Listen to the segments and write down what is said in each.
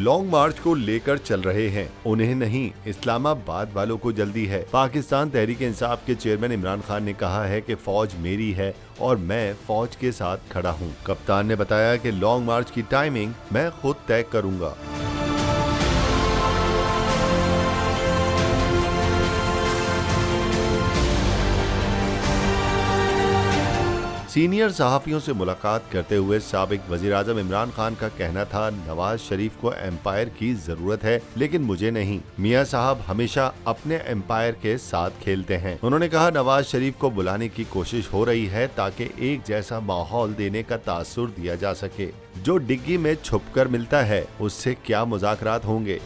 Long मार्च को लेकर चल रहे हैं। उन्हें नहीं, इस्लामाबाद वालों को जल्दी है। पाकिस्तान तहरीक इंसाफ के चेयरमैन इमरान खान ने कहा है कि फौज मेरी है और मैं फौज के साथ खड़ा हूं। कप्तान ने बताया कि लॉन्ग मार्च की टाइमिंग मैं खुद तय करूंगा। सीनियर सहाफियों से मुलाकात करते हुए साबिक वजीर-आज़म इमरान खान का कहना था, नवाज शरीफ को एम्पायर की जरूरत है लेकिन मुझे नहीं। मियां साहब हमेशा अपने एम्पायर के साथ खेलते हैं। उन्होंने कहा, नवाज शरीफ को बुलाने की कोशिश हो रही है ताकि एक जैसा माहौल देने का तासुर दिया जा सके। जो डिग्गी में छुपकर मिलता है उससे क्या मुज़ाकरात होंगे।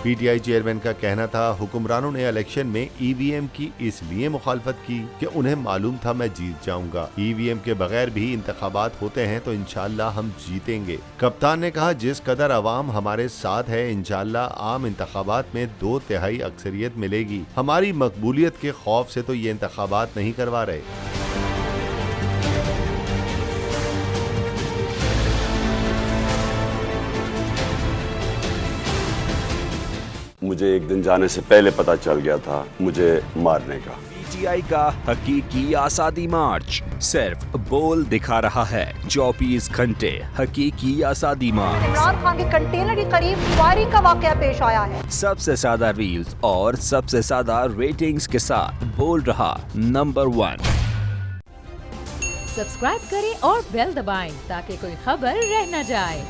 पीटीआई चेयरमैन का कहना था, हुक्मरानों ने इलेक्शन में ईवीएम की इसलिए मुखालफत की कि उन्हें मालूम था मैं जीत जाऊंगा। ईवीएम के बगैर भी इंतखाबात होते हैं तो इंशाल्लाह हम जीतेंगे। कप्तान ने कहा, जिस कदर अवाम हमारे साथ है इंशाल्लाह आम इंतखाबात में 2/3 अक्सरियत मिलेगी। हमारी मकबूलियत के खौफ से तो ये इंतखाबात नहीं करवा रहे। मुझे एक दिन जाने से पहले पता चल गया था मुझे मारने का। पीटीआई का हकीकी आज़ादी मार्च सिर्फ बोल दिखा रहा है। 24 घंटे हकीकी आज़ादी मार्च। इमरान खान के कंटेनर के करीब फायरिंग का वाकया पेश आया है। सबसे ज्यादा रील्स और सबसे ज्यादा रेटिंग्स के साथ बोल रहा नंबर 1। सब्सक्राइब करें और बेल दबाएं ताकि कोई खबर रह न जाए।